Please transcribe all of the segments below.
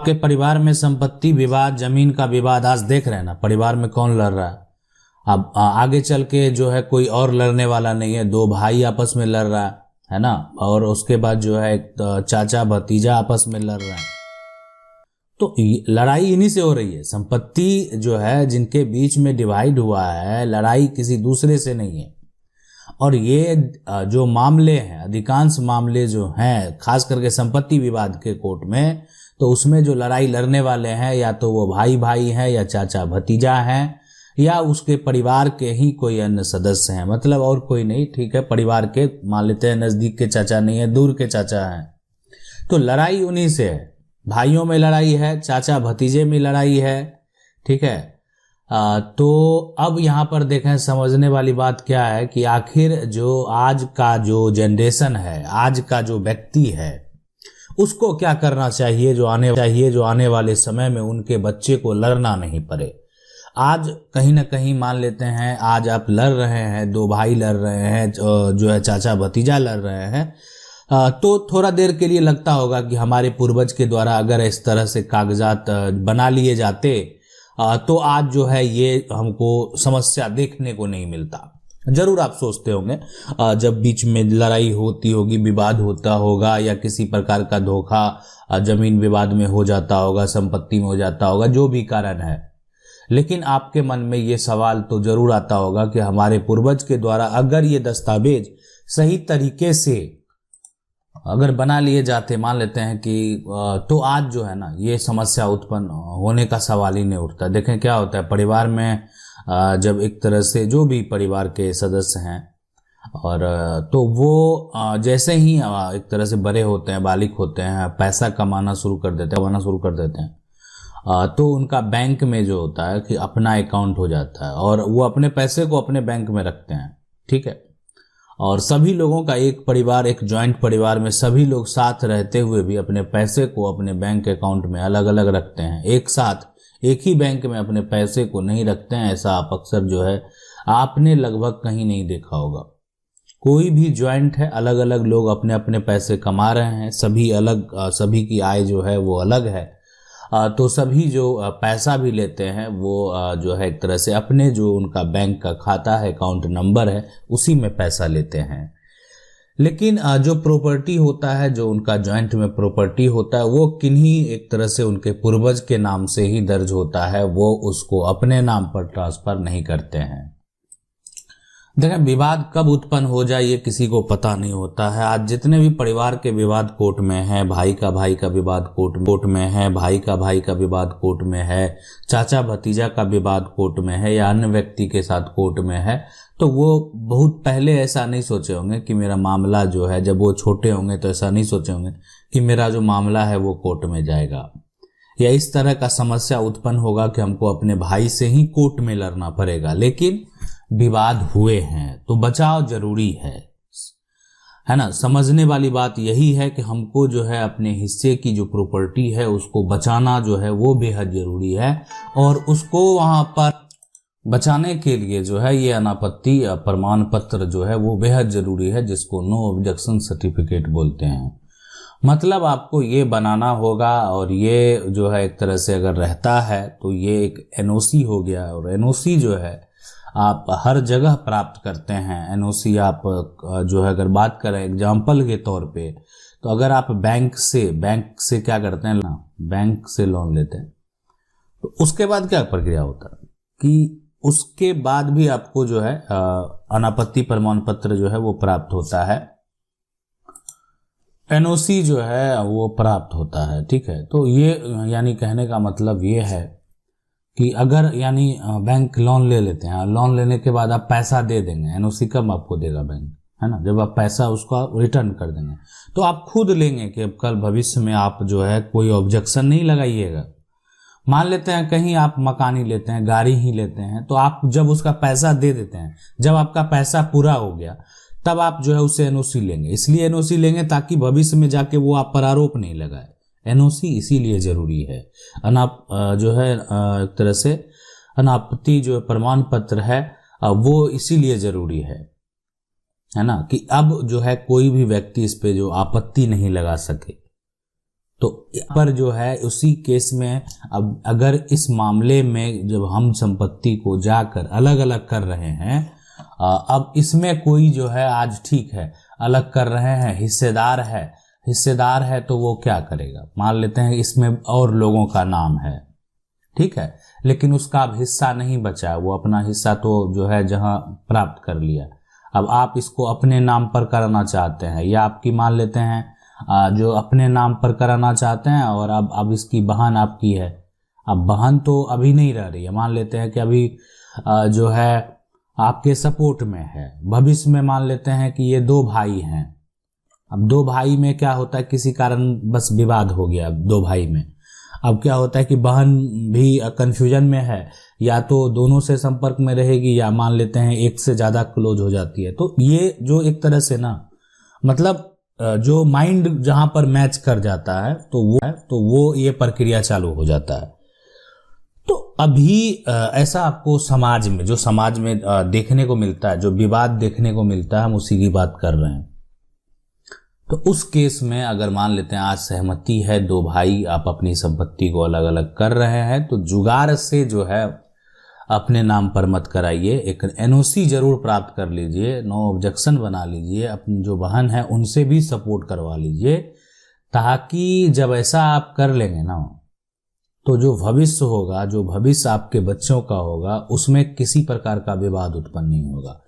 आपके परिवार में संपत्ति विवाद, जमीन का विवाद आज देख रहे हैं ना, परिवार में कौन लड़ रहा है। अब आगे चल के जो है कोई और लड़ने वाला नहीं है, दो भाई आपस में लड़ रहा है ना, और उसके बाद जो है एक चाचा भतीजा आपस में लड़ रहा है। तो लड़ाई इन्हीं से हो रही है। संपत्ति जो है जिनके बीच में डिवाइड हुआ है, लड़ाई किसी दूसरे से नहीं है। और ये जो मामले हैं, अधिकांश मामले जो हैं, खास करके संपत्ति विवाद के कोर्ट में, तो उसमें जो लड़ाई लड़ने वाले हैं या तो वो भाई भाई हैं या चाचा भतीजा हैं या उसके परिवार के ही कोई अन्य सदस्य हैं, मतलब और कोई नहीं, ठीक है, परिवार के मान लेते हैं, नजदीक के चाचा नहीं है, दूर के चाचा हैं। तो लड़ाई उन्हीं से है, भाइयों में लड़ाई है, चाचा भतीजे में लड़ाई है, ठीक है। तो अब यहाँ पर देखें, समझने वाली बात क्या है कि आखिर जो आज का जो जनरेशन है, आज का जो व्यक्ति है, उसको क्या करना चाहिए जो आने वाले समय में उनके बच्चे को लड़ना नहीं पड़े। आज कहीं ना कहीं मान लेते हैं, आज आप लड़ रहे हैं, दो भाई लड़ रहे हैं, जो है चाचा भतीजा लड़ रहे हैं, तो थोड़ा देर के लिए लगता होगा कि हमारे पूर्वज के द्वारा अगर इस तरह से कागजात बना लिए जाते तो आज जो है ये हमको समस्या देखने को नहीं मिलता। जरूर आप सोचते होंगे, जब बीच में लड़ाई होती होगी, विवाद होता होगा या किसी प्रकार का धोखा जमीन विवाद में हो जाता होगा, संपत्ति में हो जाता होगा, जो भी कारण है, लेकिन आपके मन में ये सवाल तो जरूर आता होगा कि हमारे पूर्वज के द्वारा अगर ये दस्तावेज सही तरीके से अगर बना लिए जाते, मान लेते हैं कि तो आज जो है ना ये समस्या उत्पन्न होने का सवाल ही नहीं उठता। देखें क्या होता है परिवार में, जब एक तरह से जो भी परिवार के सदस्य हैं और तो वो जैसे ही एक तरह से बड़े होते हैं, बालिग होते हैं, पैसा कमाना शुरू कर देते हैं, तो उनका बैंक में जो होता है कि अपना अकाउंट हो जाता है और वो अपने पैसे को अपने बैंक में रखते हैं, ठीक है। और सभी लोगों का एक परिवार, एक जॉइंट परिवार में सभी लोग साथ रहते हुए भी अपने पैसे को अपने बैंक अकाउंट में अलग अलग रखते हैं, एक साथ एक ही बैंक में अपने पैसे को नहीं रखते हैं। ऐसा आप अक्सर जो है आपने लगभग कहीं नहीं देखा होगा। कोई भी जॉइंट है, अलग अलग लोग अपने अपने पैसे कमा रहे हैं, सभी अलग, सभी की आय जो है वो अलग है, तो सभी जो पैसा भी लेते हैं वो जो है एक तरह से अपने जो उनका बैंक का खाता है, अकाउंट नंबर है, उसी में पैसा लेते हैं। लेकिन जो प्रॉपर्टी होता है, जो उनका जॉइंट में प्रॉपर्टी होता है, वो किन्हीं एक तरह से उनके पूर्वज के नाम से ही दर्ज होता है, वो उसको अपने नाम पर ट्रांसफर नहीं करते हैं। देखें, विवाद कब उत्पन्न हो जाए ये किसी को पता नहीं होता है। आज जितने भी परिवार के विवाद कोर्ट में है, भाई का विवाद कोर्ट में है, भाई का विवाद कोर्ट में है, चाचा भतीजा का विवाद कोर्ट में है या अन्य व्यक्ति के साथ कोर्ट में है, तो वो बहुत पहले ऐसा नहीं सोचे होंगे कि मेरा मामला जो है, जब वो छोटे होंगे तो ऐसा नहीं सोचे होंगे कि मेरा जो मामला है वो कोर्ट में जाएगा या इस तरह का समस्या उत्पन्न होगा कि हमको अपने भाई से ही कोर्ट में लड़ना पड़ेगा। लेकिन विवाद हुए हैं तो बचाव जरूरी है ना। समझने वाली बात यही है कि हमको जो है अपने हिस्से की जो प्रॉपर्टी है उसको बचाना जो है वो बेहद जरूरी है, और उसको वहां पर बचाने के लिए जो है ये अनापत्ति प्रमाण पत्र जो है वो बेहद जरूरी है, जिसको नो ऑब्जेक्शन सर्टिफिकेट बोलते हैं। मतलब आपको ये बनाना होगा, और ये जो है एक तरह से अगर रहता है तो ये एक एनओसी हो गया, और एनओसी जो है आप हर जगह प्राप्त करते हैं। एनओसी आप जो है अगर बात करें एग्जाम्पल के तौर पे, तो अगर आप बैंक से क्या करते हैं ना, बैंक से लोन लेते हैं, तो उसके बाद क्या प्रक्रिया होता है कि उसके बाद भी आपको जो है अनापत्ति प्रमाण पत्र जो है वो प्राप्त होता है, एनओसी जो है वो प्राप्त होता है, ठीक है। तो ये यानी कहने का मतलब ये है कि अगर यानी बैंक लोन ले लेते हैं, लोन लेने के बाद आप पैसा दे देंगे, एनओसी कब आपको देगा बैंक, है ना, जब आप पैसा उसका रिटर्न कर देंगे, तो आप खुद लेंगे कि अब कल भविष्य में आप जो है कोई ऑब्जेक्शन नहीं लगाइएगा। मान लेते हैं कहीं आप मकान ही लेते हैं, गाड़ी ही लेते हैं, तो आप जब उसका पैसा दे देते हैं, जब आपका पैसा पूरा हो गया तब आप जो है उससे एनओसी लेंगे। इसलिए एनओसी लेंगे ताकि भविष्य में जाके वो आप पर आरोप नहीं लगाए। एनओसी इसीलिए जरूरी है। जो है एक तरह से अनापत्ति जो प्रमाण पत्र है वो इसीलिए जरूरी है ना, कि अब जो है कोई भी व्यक्ति इस पे जो आपत्ति नहीं लगा सके, तो पर जो है उसी केस में अब अगर इस मामले में जब हम संपत्ति को जाकर अलग अलग कर रहे हैं, अब इसमें कोई जो है आज ठीक है अलग कर रहे हैं, हिस्सेदार है तो वो क्या करेगा, मान लेते हैं इसमें और लोगों का नाम है, ठीक है, लेकिन उसका अब हिस्सा नहीं बचा, वो अपना हिस्सा तो जो है जहां प्राप्त कर लिया, अब आप इसको अपने नाम पर कराना चाहते हैं या आपकी मान लेते हैं जो अपने नाम पर कराना चाहते हैं और अब इसकी बहन आपकी है, अब बहन तो अभी नहीं रह रही है, मान लेते हैं कि अभी जो है आपके सपोर्ट में है, भविष्य में मान लेते हैं कि ये 2 भाई हैं, अब 2 भाई में क्या होता है किसी कारण बस विवाद हो गया 2 भाई में, अब क्या होता है कि बहन भी कंफ्यूजन में है, या तो दोनों से संपर्क में रहेगी या मान लेते हैं एक से ज़्यादा क्लोज हो जाती है, तो ये जो एक तरह से ना मतलब जो माइंड जहां पर मैच कर जाता है तो वो ये प्रक्रिया चालू हो जाता है। तो अभी ऐसा आपको समाज में देखने को मिलता है, जो विवाद देखने को मिलता है, हम उसी की बात कर रहे हैं। तो उस केस में अगर मान लेते हैं आज सहमति है 2 भाई, आप अपनी संपत्ति को अलग अलग कर रहे हैं, तो जुगाड़ से जो है अपने नाम पर मत कराइए, एक एनओसी जरूर प्राप्त कर लीजिए, नो ऑब्जेक्शन बना लीजिए, अपनी जो बहन है उनसे भी सपोर्ट करवा लीजिए, ताकि जब ऐसा आप कर लेंगे ना तो जो भविष्य आपके बच्चों का होगा उसमें किसी प्रकार का विवाद उत्पन्न नहीं होगा।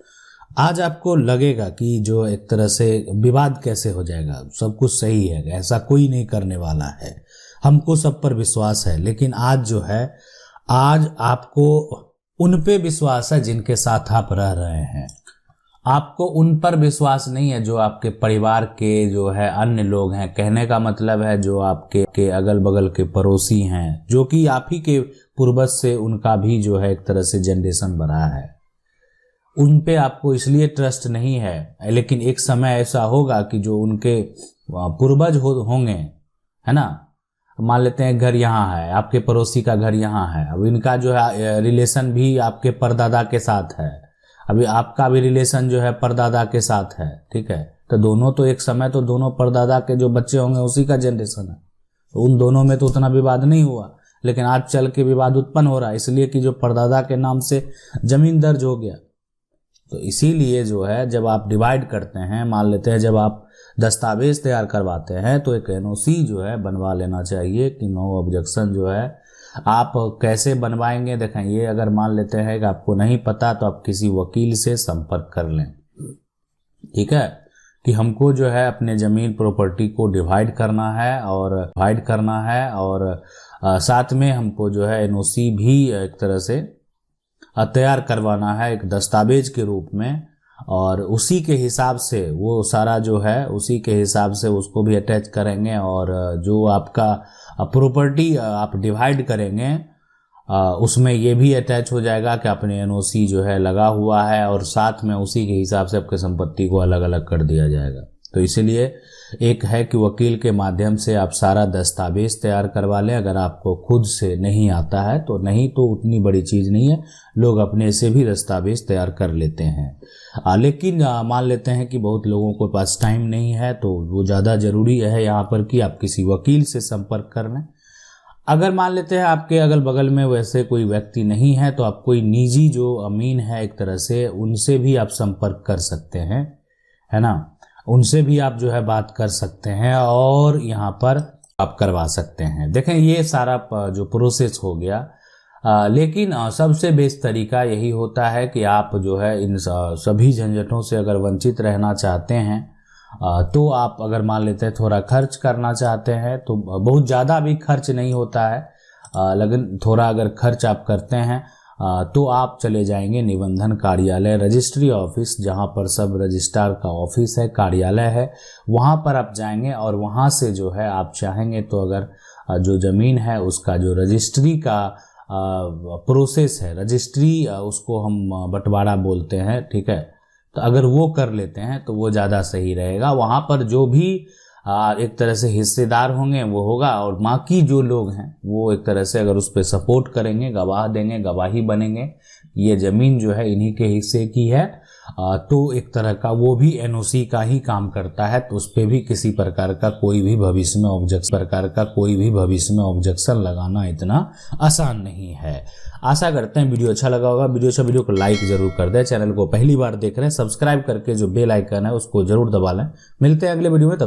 आज आपको लगेगा कि जो एक तरह से विवाद कैसे हो जाएगा, सब कुछ सही है, ऐसा कोई नहीं करने वाला है, हमको सब पर विश्वास है, लेकिन आज आपको उन पे विश्वास है जिनके साथ आप रह रहे हैं, आपको उन पर विश्वास नहीं है जो आपके परिवार के जो है अन्य लोग हैं, कहने का मतलब है जो आपके अगल बगल के पड़ोसी हैं, जो कि आप ही के पूर्वज से उनका भी जो है एक तरह से जनरेशन बढ़ा है, उन पे आपको इसलिए ट्रस्ट नहीं है, लेकिन एक समय ऐसा होगा कि जो उनके पूर्वज होंगे, है ना, मान लेते हैं घर यहाँ है, आपके पड़ोसी का घर यहाँ है, अब इनका जो है रिलेशन भी आपके परदादा के साथ है, अभी आपका भी रिलेशन जो है परदादा के साथ है, ठीक है, तो दोनों तो एक समय तो दोनों परदादा के जो बच्चे होंगे उसी का जनरेशन है, तो उन दोनों में तो उतना विवाद नहीं हुआ, लेकिन आज चल के विवाद उत्पन्न हो रहा है, इसलिए कि जो परदादा के नाम से जमीन दर्ज हो गया। तो इसीलिए जो है जब आप डिवाइड करते हैं, मान लेते हैं जब आप दस्तावेज तैयार करवाते हैं तो एक एनओसी जो है बनवा लेना चाहिए कि नो ऑब्जेक्शन जो है। आप कैसे बनवाएंगे, देखें, ये अगर मान लेते हैं कि आपको नहीं पता तो आप किसी वकील से संपर्क कर लें, ठीक है, कि हमको जो है अपने जमीन प्रॉपर्टी को डिवाइड करना है और साथ में हमको जो है एनओसी भी एक तरह से तैयार करवाना है एक दस्तावेज के रूप में, और उसी के हिसाब से वो सारा जो है उसी के हिसाब से उसको भी अटैच करेंगे, और जो आपका प्रॉपर्टी आप डिवाइड करेंगे उसमें ये भी अटैच हो जाएगा कि अपने एनओसी जो है लगा हुआ है, और साथ में उसी के हिसाब से आपके संपत्ति को अलग अलग कर दिया जाएगा। तो इसीलिए एक है कि वकील के माध्यम से आप सारा दस्तावेज तैयार करवा लें, अगर आपको खुद से नहीं आता है तो, नहीं तो उतनी बड़ी चीज़ नहीं है, लोग अपने से भी दस्तावेज तैयार कर लेते हैं। लेकिन मान लेते हैं कि बहुत लोगों के पास टाइम नहीं है, तो वो ज़्यादा ज़रूरी है यहाँ पर कि आप किसी वकील से संपर्क कर लें। अगर मान लेते हैं आपके अगल बगल में वैसे कोई व्यक्ति नहीं है तो आप कोई निजी जो अमीन है एक तरह से, उनसे भी आप संपर्क कर सकते हैं, है ना, उनसे भी आप जो है बात कर सकते हैं और यहाँ पर आप करवा सकते हैं। देखें, ये सारा जो प्रोसेस हो गया, लेकिन सबसे बेस्ट तरीका यही होता है कि आप जो है इन सभी झंझटों से अगर वंचित रहना चाहते हैं तो आप अगर मान लेते हैं थोड़ा खर्च करना चाहते हैं तो बहुत ज़्यादा भी खर्च नहीं होता है, लेकिन थोड़ा अगर खर्च आप करते हैं तो आप चले जाएंगे निबंधन कार्यालय रजिस्ट्री ऑफिस, जहां पर सब रजिस्ट्रार का ऑफिस है, कार्यालय है, वहां पर आप जाएंगे और वहां से जो है आप चाहेंगे तो अगर जो ज़मीन है उसका जो रजिस्ट्री का प्रोसेस है, रजिस्ट्री उसको हम बंटवारा बोलते हैं, ठीक है, तो अगर वो कर लेते हैं तो वो ज़्यादा सही रहेगा। वहाँ पर जो भी एक तरह से हिस्सेदार होंगे वो होगा, और बाकी जो लोग हैं वो एक तरह से अगर उस पर सपोर्ट करेंगे, गवाह देंगे, गवाही बनेंगे, ये ज़मीन जो है इन्हीं के हिस्से की है, तो एक तरह का वो भी एनओसी का ही काम करता है, तो उस पर भी किसी प्रकार का कोई भी भविष्य में ऑब्जेक्शन लगाना इतना आसान नहीं है। आशा करते हैं वीडियो अच्छा लगा होगा। वीडियो को लाइक जरूर कर दें। चैनल को पहली बार देख रहे हैं, सब्सक्राइब करके जो बेल आइकन है उसको जरूर दबा लें। मिलते हैं अगले वीडियो में।